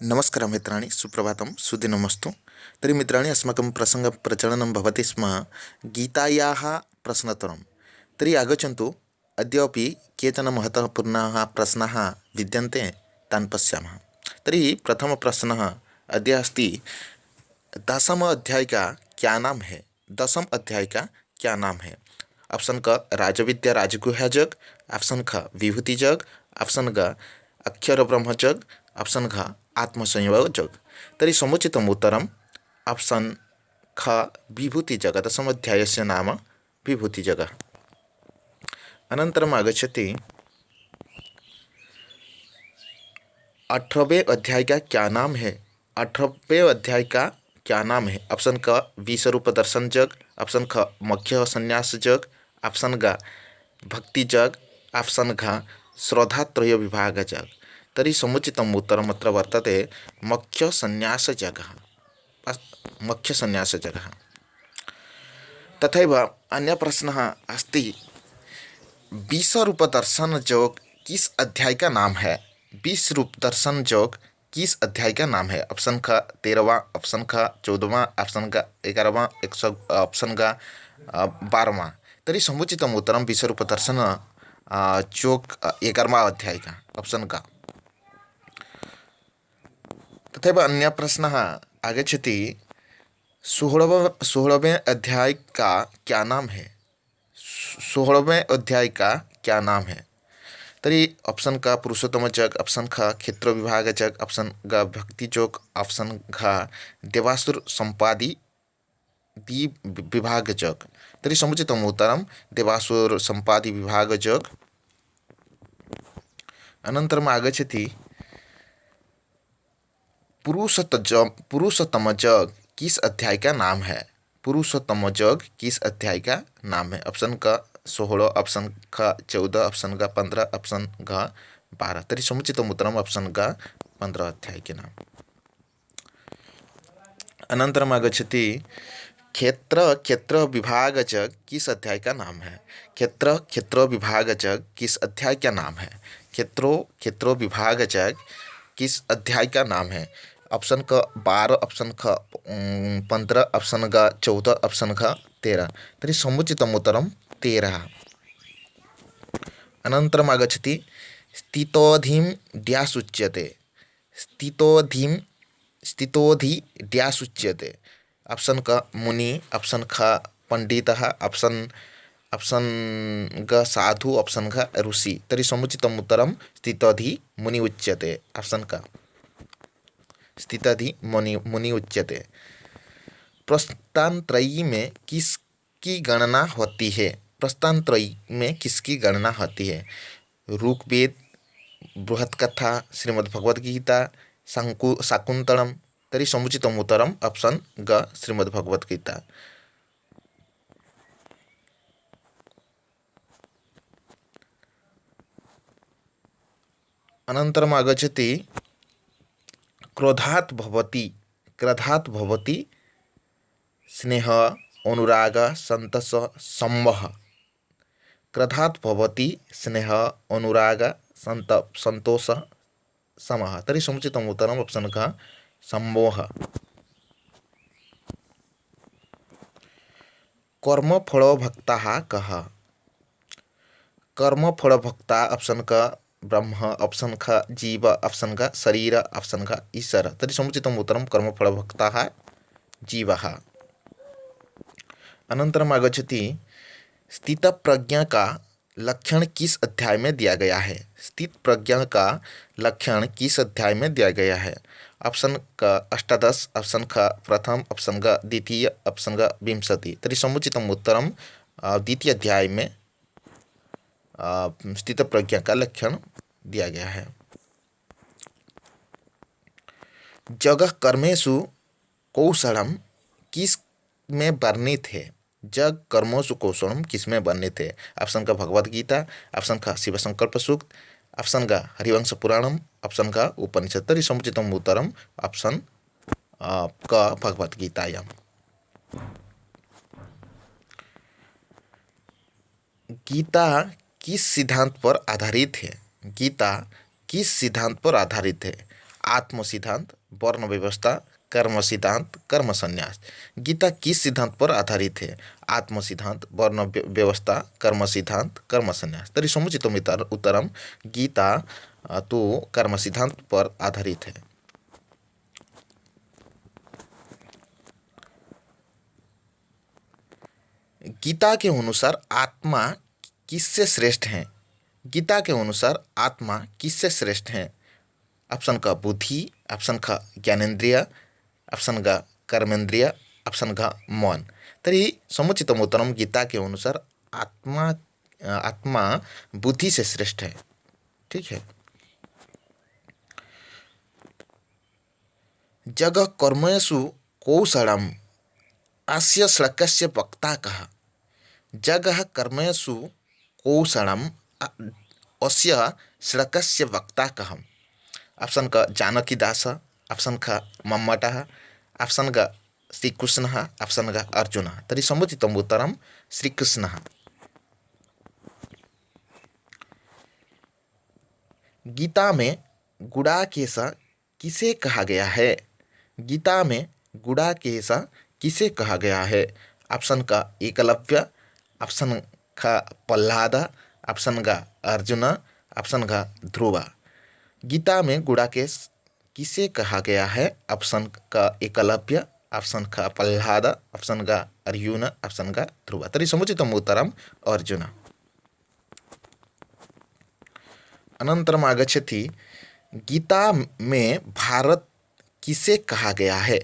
नमस्कारं मित्राणि, सुप्रभातं, सुदिनमस्तु। तर्हि मित्राणि, अस्माकं प्रसङ्गप्रचलनं भवति स्म गीतायाः प्रश्नोत्तरं। तर्हि आगच्छन्तु, अद्यापि केचन महत्त्वपूर्णाः प्रश्नाः विद्यन्ते, तान् पश्यामः। तर्हि प्रथमप्रश्नः अद्य अस्ति, दशम अध्याय का क्या नाम है? दशम अध्याय का क्या नाम है? ऑप्शन क राजविद्या राजगुह्य जग, ऑप्शन ख विभूति जग, ऑप्शन ग अक्षर ब्रह्म जग, ऑप्शन घ आत्मसंयोग जग। तर्हि समुचितम् उत्तरम् ऑप्शन ख विभूति जग। दशमोऽध्यायस्य नाम विभूति जग। अनन्तरम् आगच्छति, 18वें अध्याय का क्या नाम है? 18वें अध्याय का क्या नाम है? ऑप्शन क विश्वरूप दर्शन जग, ऑप्शन ख मख्य संन्यास जग, ऑप्शन ग भक्ति जग, ऑप्शन घ श्रद्धात्रय विभाग जग। तर्हि समुचितम् उत्तरम् अत्र वर्तते मख्य संन्यास जगः। मख्य संन्यास जगः। तथैव अन्य प्रश्नः अस्ति, विश्वरूप दर्शन योग किस अध्याय का नाम है? विश्वरूप दर्शन योग किस अध्याय का नाम है? ऑप्शन ख 13वां, ऑप्शन ख 14वां, ऑप्शन ग 11वां, ऑप्शन ग 12वां। तर्हि समुचितम् उत्तरं विश्वरूप दर्शन योग 11वां अध्याय का, ऑप्शन का। तथैव अन्य प्रश्नः आगच्छति, 16वें अध्याय का क्या नाम है? 16वें अध्याय का क्या नाम है? तर्हि ऑप्शन का पुरुषोत्तम जग, ऑप्शन ख क्षेत्र विभाग जग, ऑप्शन ग भक्ति जोग, ऑप्शन घ देवासुर संपादी विभाग जग। तर्हि समुचितम् उत्तरं देवासुर संपादी विभाग जग। अनन्तरम् आगच्छति, पुरुषोत्तम जग किस अध्याय का नाम है? पुरुषोत्तम जग किस अध्याय का नाम है? ऑप्शन क 16, ऑप्शन ख 14, ऑप्शन ग 15, ऑप्शन घ 12। तर्हि समुचितम् उत्तरम् ऑप्शन ग 15 अध्याय के नाम। अनन्तरम् आगच्छति, क्षेत्र विभाग जग किस अध्याय का नाम है? क्षेत्र विभाग जग किस अध्याय का नाम है? क्षेत्र विभाग जग किस अध्याय का नाम है? ऑप्शन क 12, ऑप्शन ख 15, ऑप्शन ग 14, ऑप्शन घ 13। तर्हि समुचितम् उत्तरं 13। अनन्तरम् आगच्छति, स्थितोधिं ड्यास् उच्यते? स्थितोधि ड्यास् उच्यते? ऑप्शन क मुनि, ऑप्शन ख पंडितः, ऑप्शन ग साधु, ऑप्शन घ ऋषि। तर्हि समुचितम् उत्तरं स्थितोधि मुनि उच्यते, ऑप्शन का। स्थितोधि मुनि उच्यते। प्रस्थानत्रयी में किसकी गणना होती है? प्रस्थानत्रयी में किसकी गणना होती है? ऋग्वेद, बृहत्कथा, श्रीमद्भगवद्गीता, शाकुंतलम। तर्हि समुचितम् उत्तरम् ऑप्शन ग श्रीमद्भगवद्गीता। अनन्तरम् आगच्छति, क्रोधात् भवति स्नेह अनुराग संतस संवह। क्रोधात् भवति स्नेह अनुराग संतोष समः। तर्हि समुचितम् उत्तरम् ऑप्शन घ सम्मोह। कर्मफलभक्तः कः? कर्मफलभक्ता ऑप्शन क ब्रह्म, ऑप्शन ख जीव, ऑप्शन घ शरीर, ऑप्शन घ ईश्वर। तर्हि समुचितम् उत्तरं कर्मफलभक्तः जीवः। अनन्तरम् आगच्छति, स्थित प्रज्ञा का लक्षण किस अध्याय में दिया गया है? स्थित प्रज्ञा का लक्षण किस अध्याय में दिया गया है? ऑप्शन क 18, ऑप्शन ख प्रथम, ऑप्शन ग द्वितीय, ऑप्शन ग विंशति। तर्हि समुचितम् उत्तरं द्वितीय अध्याय में स्थित प्रज्ञा का लक्षण दिया गया है। जगः कर्मेषु कौशलम किस में वर्णित है? जग कर्मोसु कौशलम किस में वर्णित है? ऑप्शन का भगवद गीता, ऑप्शन का शिव संकल्प सूक्त, ऑप्शन का हरिवंश पुराणम, ऑप्शन का उपनिषद। तर्हि समुचितम् उत्तरम् ऑप्शन का भगवद गीतायाम। गीता किस सिद्धांत पर आधारित है? गीता किस सिद्धांत पर आधारित है? आत्म सिद्धांत, वर्ण व्यवस्था, कर्म सिद्धांत, कर्म संन्यास। गीता किस सिद्धांत पर आधारित है? आत्म सिद्धांत, वर्ण व्यवस्था, कर्म सिद्धांत, कर्म संन्यास। तरी समुचितम उत्तरम गीता तो कर्म सिद्धांत पर आधारित है। गीता के अनुसार आत्मा किससे श्रेष्ठ है? गीता के अनुसार आत्मा किससे श्रेष्ठ है? ऑप्शन का बुद्धि, ऑप्शन का ज्ञानेन्द्रिय, ऑप्शन का कर्मेंद्रिय, ऑप्शन का मन। तरी समुचितम उत्तरम गीता के अनुसार आत्मा आत्मा बुद्धि से श्रेष्ठ है। ठीक है। जग कर्मसु कौशलम अस्य श्लोकस्य वक्ता कः? जगः कर्मसु कौशलम अस्य श्लोकस्य वक्ता कः? ऑप्शन का जानकी दास, ऑप्शन का मम्मट, ऑप्शन का श्रीकृष्ण, ऑप्शन का अर्जुन। तरी समुचितम उत्तरम श्रीकृष्ण। गीता में गुड़ाकेश किसे कहा गया है? गीता में गुड़ाकेश किसे कहा गया है? ऑप्शन का एकलव्य, ऑप्शन का प्रहलाद, ऑप्शन का अर्जुन, ऑप्शन का ध्रुव। गीता में गुड़ाकेश किसे कहा गया है? ऑप्शन का एकलव्य, ऑप्शन का प्रहलाद, ऑप्शन का अर्जुन, ऑप्शन का ध्रुव। तरी समुचितम उत्तरम अर्जुन। अनंतरम आगच्छति गीता में भारत किसे कहा गया है?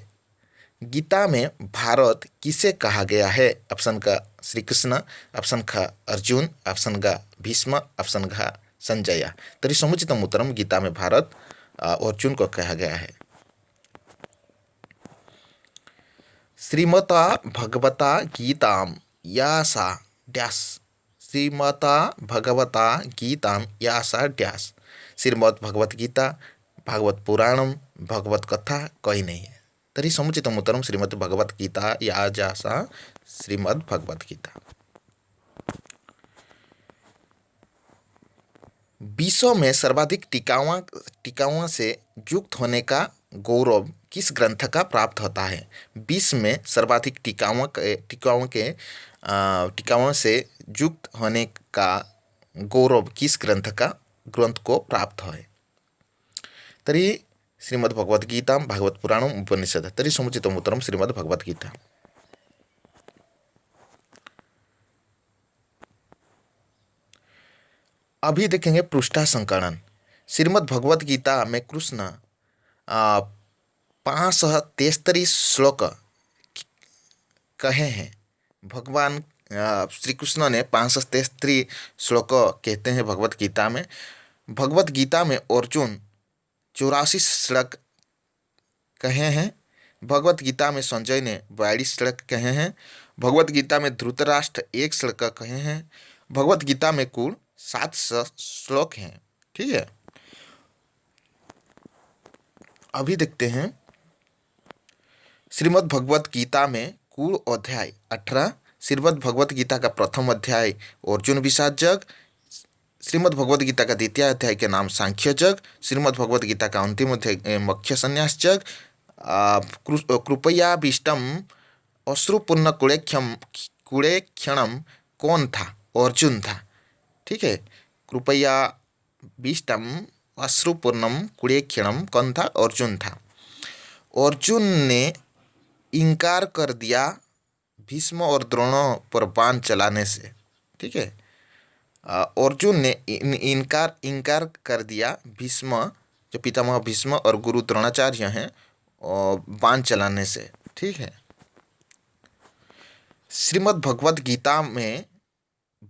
गीता में भारत किसे कहा गया है? ऑप्शन का श्री कृष्ण, ऑप्शन का अर्जुन, ऑप्शन का भीष्म, ऑप्शन का संजय। तरी समुचितम उत्तरम गीता में भारत अर्जुन को कहा गया है। श्रीमता भगवता गीताम यासा डैश। श्रीमता भगवता गीताम यासा डैश। श्रीमद् भगवत गीता, भागवत पुराणम, भगवत कथा कहीं नहीं है। तरी समुचितम उत्तरम श्रीमद् भगवत गीता या जासा श्रीमद् भगवत गीता। विश्व में सर्वाधिक टीकाओं से युक्त होने का गौरव किस ग्रंथ का प्राप्त होता है? विश्व में सर्वाधिक टीकाओं से युक्त होने का गौरव किस ग्रंथ को प्राप्त है? तरी श्रीमद् भगवत गीता, भागवत पुराणम, उपनिषद। तरी समुचितम उत्तरम श्रीमद् भगवत गीता। अभी देखेंगे पृष्ठा संकलन। श्रीमद् भगवत गीता में कृष्ण 573 श्लोक कहे हैं। भगवान श्री कृष्ण ने 573 श्लोक कहते हैं भगवत गीता में। भगवत गीता में अर्जुन 84 श्लोक कहे हैं। भगवत गीता में संजय ने 42 श्लोक कहे हैं। भगवत गीता में धृतराष्ट्र 1 श्लोक कहे हैं। भगवत गीता में कुल 7 श्लोक हैं। ठीक है। अभी देखते हैं श्रीमद् भगवत गीता में कुल अध्याय 18। श्रीमद् भगवत गीता का प्रथम अध्याय अर्जुन विषाद जग। श्रीमद् भगवत गीता का द्वितीय अध्याय के नाम सांख्य जग। श्रीमद् भगवत गीता का अंतिम अध्याय मोक्ष संन्यास जग। कृपया विष्टम अश्रुपूर्ण कुड़ेक्षणम कौन था? अर्जुन था। ठीक है। कृपया विष्टम अश्रुपूर्णम कुड़ेक्षणम कौन था? अर्जुन था। अर्जुन ने इनकार कर दिया भीष्म और द्रोणों पर बाण चलाने से। ठीक है। अर्जुन ने इनकार कर दिया भीष्म, जो पितामह भीष्म और गुरु द्रोणाचार्य हैं, बाण चलाने से। ठीक है। श्रीमद् भगवत गीता में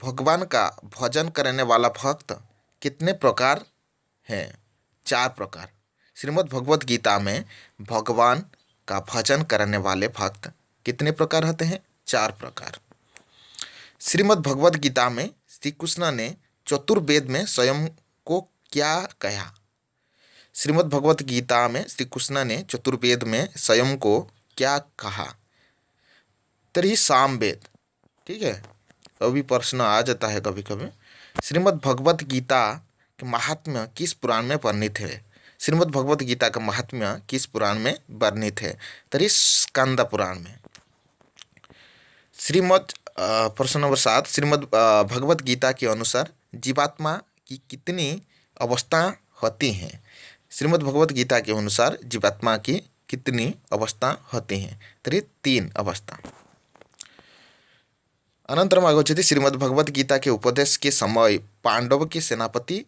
भगवान का भजन करने वाला भक्त कितने प्रकार हैं? 4 प्रकार। श्रीमद् भगवत गीता में भगवान का भजन करने वाले भक्त कितने प्रकार होते हैं? 4 प्रकार। श्रीमद् भगवत गीता में श्री कृष्ण ने चतुर्वेद में स्वयं को क्या कहा? श्रीमद् भगवत गीता में श्री कृष्ण ने चतुर्वेद में स्वयं को क्या कहा? तरी सामवेद। ठीक है। कभी प्रश्न आ जाता है कभी कभी। श्रीमद् भगवत गीता के महात्म्य किस पुराण में वर्णित है? श्रीमद् भगवत गीता का महात्म्य किस पुराण में वर्णित है? तरी स्कंद पुराण में। श्रीमद् प्रश्न नंबर 7, श्रीमद् भगवत गीता के अनुसार जीवात्मा की कितनी अवस्था होती हैं? श्रीमद् भगवत गीता के अनुसार जीवात्मा की कितनी अवस्था होती हैं? तरी 3 अवस्था। अनंतरम आगच्छति श्रीमद् भगवत गीता के उपदेश के समय पांडव के सेनापति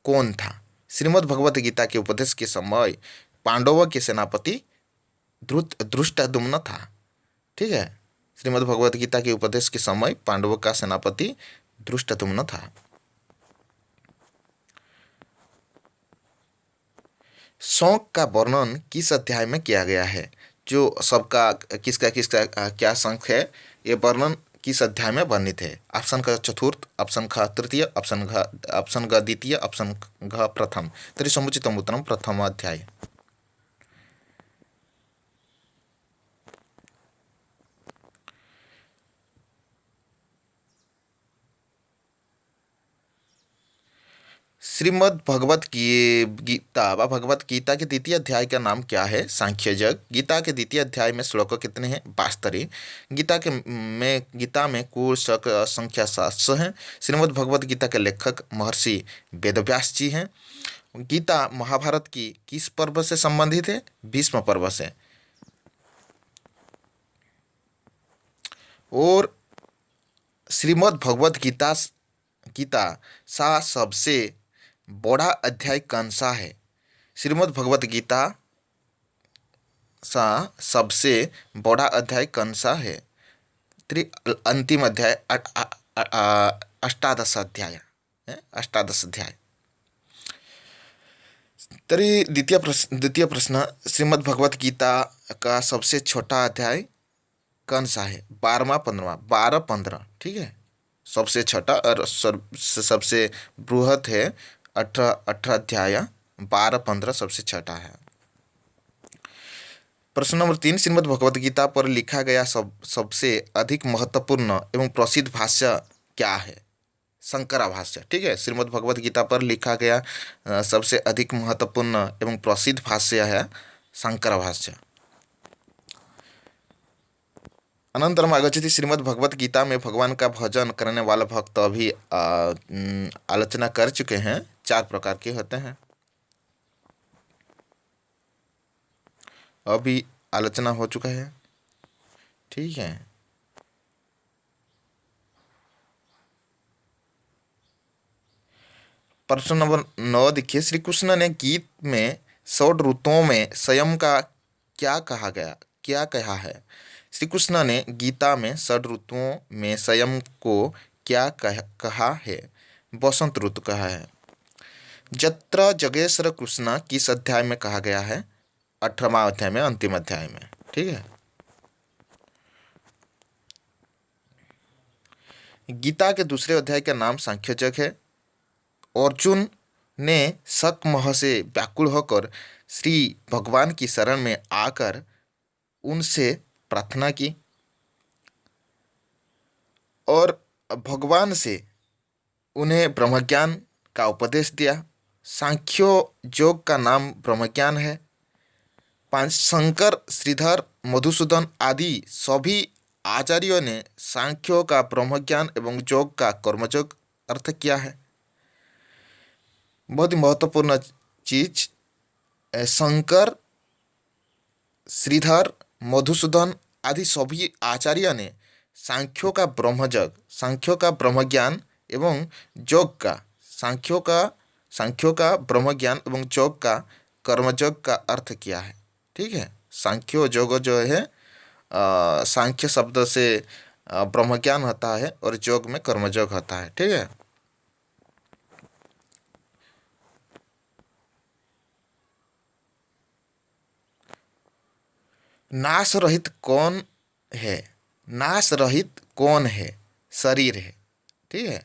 कौन था? श्रीमद् भगवत गीता के उपदेश के समय पांडवों के सेनापति धृष्टद्युम्न था। ठीक है, श्रीमद् भगवत गीता के उपदेश के समय पांडवों का सेनापति धृष्टद्युम्न था। शौक का वर्णन किस अध्याय में किया गया है? जो सबका किसका किसका क्या शौक है, ये वर्णन किस अध्याय में वर्णित है? ऑप्शन क चतुर्थ, ऑप्शन ख तृतीय, ऑप्शन ग द्वितीय, ऑप्शन घ प्रथम। तरी समुचितम उत्तरम प्रथम अध्याय। श्रीमद् भगवत गीता व भगवत गीता के द्वितीय अध्याय का नाम क्या है? सांख्य योग। गीता के द्वितीय अध्याय में श्लोक कितने हैं? 72। गीता में कुल श्लोक संख्या 700 है। श्रीमद् भगवत गीता के लेखक महर्षि वेदव्यास जी हैं। गीता महाभारत की किस पर्व से संबंधित है? भीष्म पर्व से। और श्रीमद् भगवत गीता सा सबसे बड़ा अध्याय कौन सा है? श्रीमद् भगवत गीता सा सबसे बड़ा अध्याय कौन सा है? अंतिम अध्याय, अष्टादश अध्याय है, अष्टादश अध्याय। तरी द्वितीय प्रश्न, श्रीमद् भगवत गीता का सबसे छोटा अध्याय कौन सा है? 12वां 15वां, 12 15। ठीक है, सबसे छोटा और सबसे बृहत है 18 अध्याय, 12 15 सबसे छोटा है। प्रश्न नंबर 3, श्रीमद् भगवत गीता पर लिखा गया सबसे अधिक महत्वपूर्ण एवं प्रसिद्ध भाष्य क्या है? शंकरा भाष्य। ठीक है, श्रीमद् भगवत गीता पर लिखा गया सबसे अधिक महत्वपूर्ण एवं प्रसिद्ध भाष्य है शंकरा भाष्य। अनंतरम आगच्छति श्रीमद् भगवत गीता में भगवान का भजन करने वाला भक्त अभी आलोचना कर चुके हैं। 4 प्रकार के होते हैं, अभी आलोचना हो चुका है। ठीक है, प्रश्न नंबर 9 देखिए, श्री कृष्ण ने गीत में 6 ऋतुओं में स्वयं का क्या कहा है? श्री कृष्ण ने गीता में 6 ऋतुओं में स्वयं को क्या कहा है? बसंत ऋतु कहा है। जत्र जगेश्वर कृष्ण किस अध्याय में कहा गया है? 18वां अध्याय में, अंतिम अध्याय में। ठीक है, गीता के दूसरे अध्याय का नाम सांख्य योग है। अर्जुन ने शक मोह से व्याकुल होकर श्री भगवान की शरण में आकर उनसे प्रार्थना की और भगवान से उन्हें ब्रह्मज्ञान का उपदेश दिया। सांख्यो योग का नाम ब्रह्मज्ञान है। 5, शंकर, श्रीधर, मधुसूदन आदि सभी आचार्यों ने सांख्यो का ब्रह्मज्ञान एवं योग का कर्मयोग अर्थ किया है। बहुत ही महत्वपूर्ण चीज, शंकर, श्रीधर, मधुसूदन आदि सभी आचार्य ने सांख्यों का ब्रह्मयोग, सांख्यों का ब्रह्मज्ञान एवं योग का सांख्यों का ब्रह्मज्ञान एवं योग का कर्मयोग का अर्थ किया है। ठीक है, सांख्यो योग जो है सांख्य शब्द से ब्रह्मज्ञान होता है और योग में कर्मयोग होता है। ठीक है, नाश रहित कौन है? नाश रहित कौन है? शरीर है। ठीक है,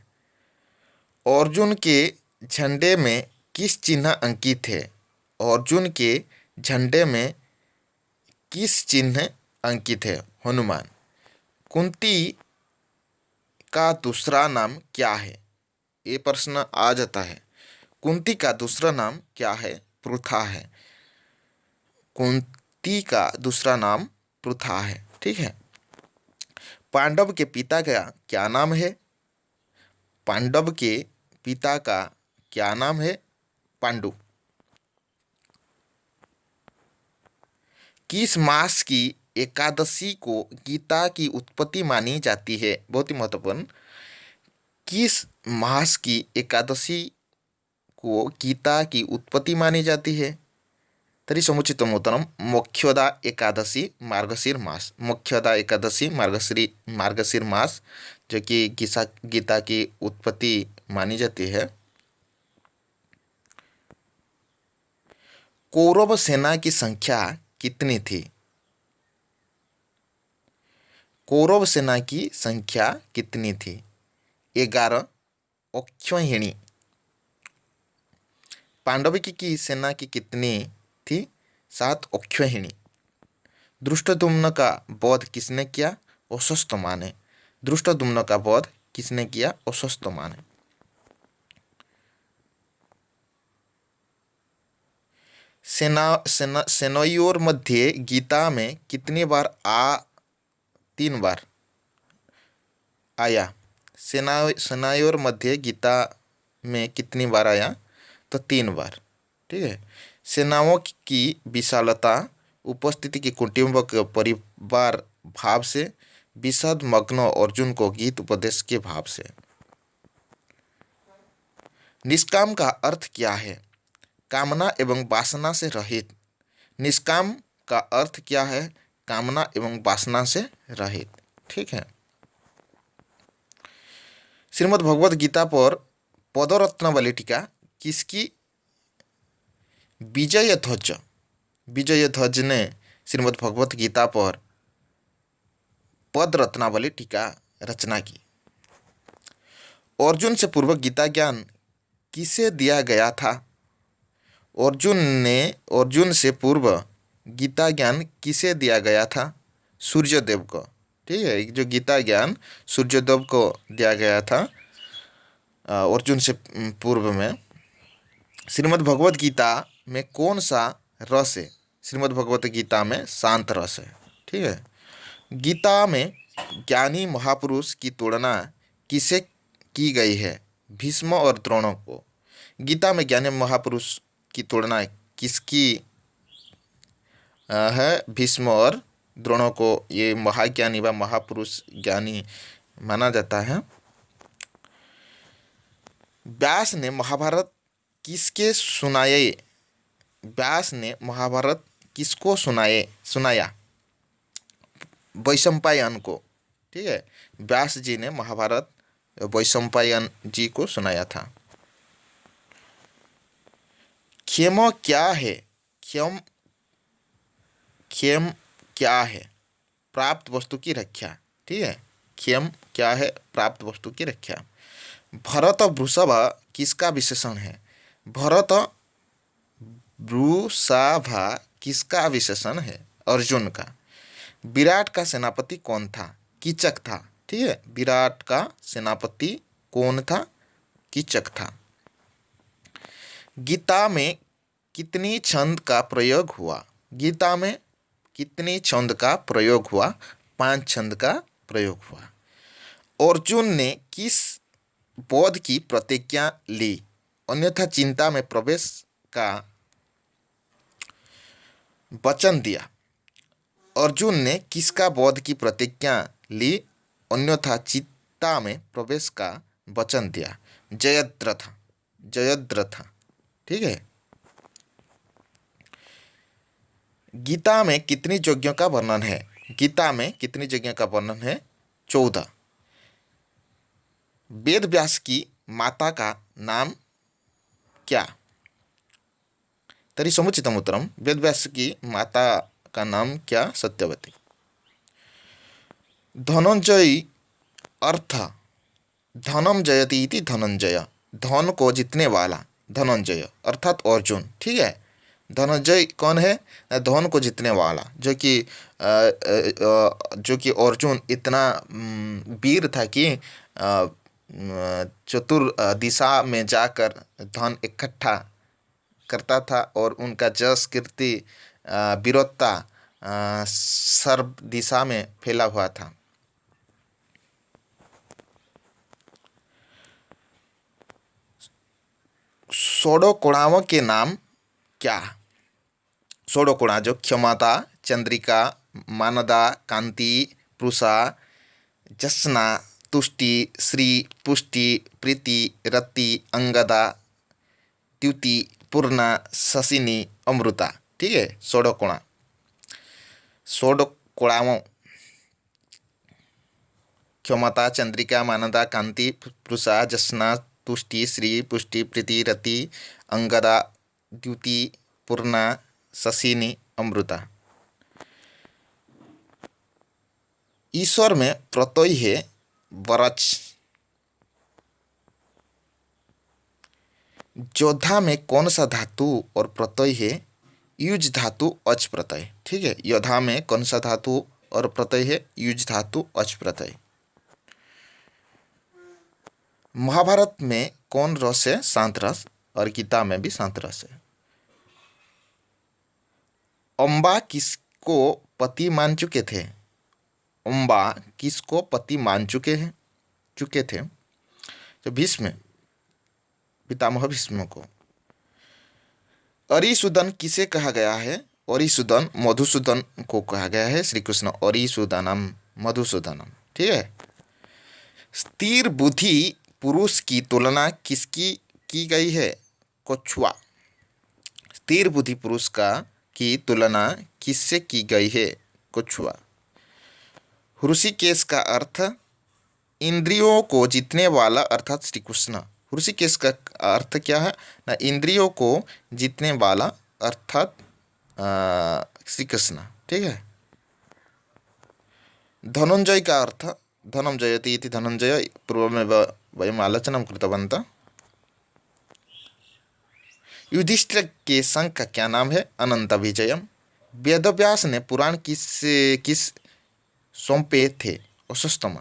अर्जुन के झंडे में किस चिन्ह अंकित है? अर्जुन के झंडे में किस चिन्ह अंकित है? हनुमान। कुंती का दूसरा नाम क्या है? ये प्रश्न आ जाता है। कुंती का दूसरा नाम क्या है? पृथा है। कुंती का दूसरा नाम पृथा है। ठीक है। पांडव के पिता का क्या नाम है? पांडव के पिता का क्या नाम है? पांडु। किस मास की एकादशी को गीता की उत्पत्ति मानी जाती है? बहुत ही महत्वपूर्ण। किस मास की एकादशी को गीता की उत्पत्ति मानी जाती है? तरी समुचितम उत्तरम मोक्षदा एकादशी मार्गशीर मास। मोक्षदा एकादशी मार्गशीर मास जो कि गीता की उत्पत्ति मानी जाती है। कौरव सेना की संख्या कितनी थी? कौरव सेना की संख्या कितनी थी? 11 अक्षौहिणी। पांडव की सेना की कितनी थी? 7 अक्षौहिणी। धृष्टद्युम्न का वध किसने किया? अश्वत्थामा ने। धृष्टद्युम्न का वध किसने किया? अश्वत्थामा ने। सेनयोर मध्ये गीता में कितनी बार 3 बार आया? सेनायोर मध्ये गीता में कितनी बार आया? तो 3 बार। ठीक है। सेनाओं की विशालता, उपस्थिति की कुटुंब के परिवार भाव से, विषाद मग्न अर्जुन को गीत उपदेश के भाव से। निष्काम का अर्थ क्या है? कामना एवं वासना से रहित। निष्काम का अर्थ क्या है? कामना एवं वासना से रहित। ठीक है। श्रीमद् भगवद गीता पर पदरत्नावली टीका किसकी? विजय ध्वज ने श्रीमद् भगवत गीता पर पद रत्नावली टीका रचना की। अर्जुन से पूर्व गीता ज्ञान किसे दिया गया था? अर्जुन से पूर्व गीता ज्ञान किसे दिया गया था? सूर्यदेव को। ठीक है। जो गीता ज्ञान सूर्यदेव को दिया गया था अर्जुन से पूर्व में। श्रीमद् भगवत गीता में कौन सा रस है? श्रीमद् भगवत गीता में शांत रस है। ठीक है। गीता में ज्ञानी महापुरुष की तुलना किसे की गई है? भीष्म और द्रोणों को। गीता में ज्ञानी महापुरुष की तुलना किसकी है? भीष्म और द्रोणों को ये महाज्ञानी व महापुरुष ज्ञानी माना जाता है। व्यास ने महाभारत किसके सुनाए? व्यास ने महाभारत किसको सुनाया? वैशंपायन को। ठीक है। व्यास जी ने महाभारत वैशंपायन जी को सुनाया था। क्षेम क्या है? क्षेम क्या है? प्राप्त वस्तु की रक्षा। ठीक है। क्षेम क्या है? प्राप्त वस्तु की रक्षा। भरत वृषभ किसका विशेषण है? भरत वृषभ किसका विशेषण है? अर्जुन का। विराट का सेनापति कौन था? कीचक था। ठीक है। विराट का सेनापति कौन था? कीचक था। गीता में कितनी छंद का प्रयोग हुआ? गीता में कितनी छंद का प्रयोग हुआ? 5 छंद का प्रयोग हुआ। अर्जुन ने किस बोध की प्रतिज्ञा ली? अन्यथा चिंता में प्रवेश का वचन दिया। अर्जुन ने किसका बोध की प्रतिज्ञा ली? अन्यथा चिंता में प्रवेश का वचन दिया। जयद्रथ। ठीक है। गीता में कितनी यज्ञों का वर्णन है? गीता में कितनी यज्ञों का वर्णन है? 14। वेद व्यास की माता का नाम क्या? तरी समुचितम उत्तरम वेद व्यास की माता का नाम क्या? सत्यवती। धनंजय अर्थ धनम जयति इति धनंजय। धन को जीतने वाला धनंजय अर्थात अर्जुन। ठीक है। धनंजय कौन है? धन को जीतने वाला जो कि अर्जुन इतना वीर था कि चतुर दिशा में जाकर धन इकट्ठा करता था और उनका जस कीर्ति वीरता सर्व दिशा में फैला हुआ था। षोडकोणाओं के नाम क्या? षोडकोणा जो क्षमता, चंद्रिका, मानदा, कांति, पृषा, जस्ना, तुष्टि, श्री, पुष्टि, प्रीति, रति, अंगदा, द्युति, पूर्णा, शशिनी, अमृता। ठीक है, षोडकोणा। षोडकोणाओं क्षमता, चंद्रिका, मानदा, कांति, पृषा, जस्ना, तुष्टि, श्री, पुष्टि, प्रीति, रति, अंगदा, द्युति, पूर्णा, शशिनी, अमृता। ईश्वर में प्रत्यय है वरच। योद्धा में कौन सा धातु और प्रत्यय है? युज धातु अच प्रत्यय। ठीक है, योद्धा में कौन सा धातु और प्रत्यय है? युज धातु अच प्रत्यय। महाभारत में कौन रस है? शांत रस। और गीता में भी शांत रस है। अम्बा किसको पति मान चुके थे? अम्बा किसको पति मान चुके थे? तो भीष्म, पितामह भीष्म को। अरिसुदन किसे कहा गया है? अरिसुदन मधुसूदन को कहा गया है। श्री कृष्ण अरिसुदनम मधुसूदनम। ठीक है। स्थिर बुद्धि पुरुष की तुलना किसकी की गई है? कछुआ। स्थिर बुद्धि पुरुष की तुलना किससे की गई है? कछुआ। ऋषिकेश का अर्थ इंद्रियों को जीतने वाला, अर्थात श्री कृष्ण। ऋषिकेश का अर्थ क्या है ना? इंद्रियों को जीतने वाला, अर्थात श्री कृष्ण। ठीक है। धनंजय का अर्थ धनं जयति इति धनंजय पूर्वमेव वयम् आलोचनं कृतवन्तः। युधिष्ठिर के संघ का क्या नाम है? अनंत विजयम। वेदव्यास ने पुराण किस सौंपे थे? अश्वत्थामा।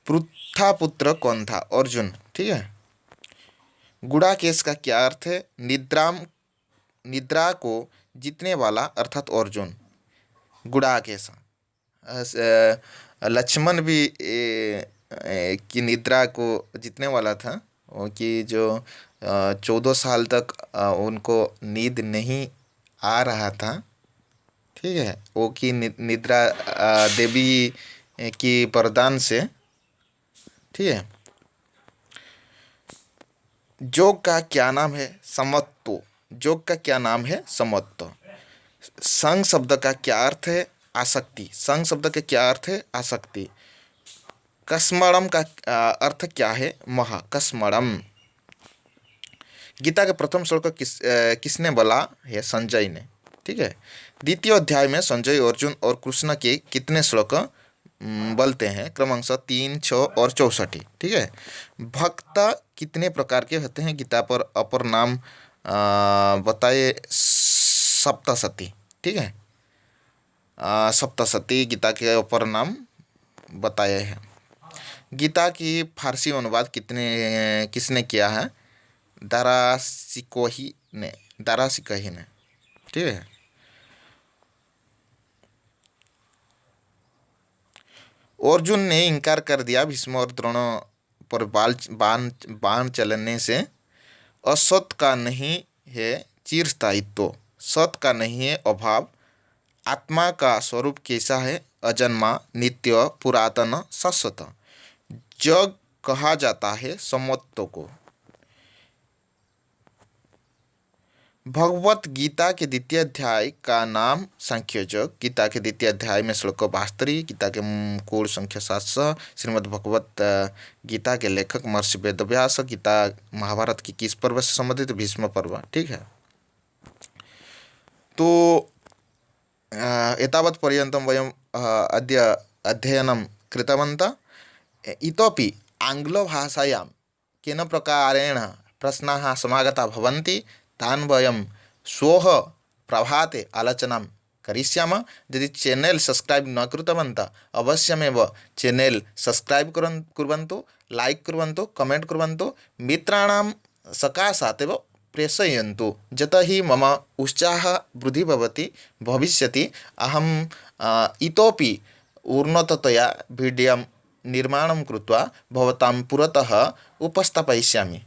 पृथा पुत्र कौन था? अर्जुन। ठीक है। गुड़ाकेश का क्या अर्थ है? निद्रा को जीतने वाला, अर्थात अर्जुन। गुड़ाकेश। लक्ष्मण भी की निद्रा को जीतने वाला था, कि जो 14 साल तक उनको नींद नहीं आ रहा था। ठीक है, वो की निद्रा देवी की वरदान से। ठीक है। जोग का क्या नाम है? समत्व। जोग का क्या नाम है? समत्व। संग शब्द का क्या अर्थ है? आसक्ति। संग शब्द का क्या अर्थ है? आसक्ति। कस्मड़म का अर्थ क्या है? महा कस्मड़म। गीता के प्रथम श्लोक किसने बोला है? संजय ने। ठीक है। द्वितीय अध्याय में संजय अर्जुन और कृष्ण के कितने श्लोक बोलते हैं? क्रमशः 3, 6 और 64। ठीक है। भक्त कितने प्रकार के होते हैं? गीता पर अपर नाम बताए सप्तशती। ठीक है। सप्तशती गीता के अपर नाम बताए हैं। गीता की फारसी अनुवाद किसने किया है? दारासिकोही ने। ठीक है। अर्जुन ने इनकार कर दिया भीष्म और द्रोण पर बाण चलने से। असत का नहीं है चिरस्थायित्व, सत का नहीं है अभाव। आत्मा का स्वरूप कैसा है? अजन्मा, नित्य, पुरातन, शाश्वत। जग कहा जाता है समत्व को। भगवत गीता के द्वितीय अध्याय का नाम सांख्य योग। गीता के द्वितीय अध्याय में श्लोक 72। गीता के कोड संख्या 700। श्रीमद् भगवत गीता के लेखक महर्षि वेदव्यास। गीता महाभारत की किस पर्व से संबंधित? भीष्म पर्व। ठीक है। तो एतावत् पर्यन्तं वयम् अद्य अध्ययनं कृतवन्तः। इतोपि आङ्ग्लभाषायां केन प्रकारेण प्रश्नाः समागताः भवन्ति तान् वयं श्वः प्रभाते आलोचनां करिष्यामः। यदि चैनल सब्सक्राइब न कृतवन्तः अवश्यमेव चैनल सब्सक्राइब कुर्वन्तु, लाइक कुर्वन्तु, कमेंट कुर्वन्तु। मित्राणां सकाशात् एव प्रेषयन्तु, यतोहि मम उत्साहः वृद्धिः भविष्यति। अहं इतोपि उन्नततया वीडियो निर्माणं कृत्वा भवतां पुरतः उपस्थापयिष्यामि।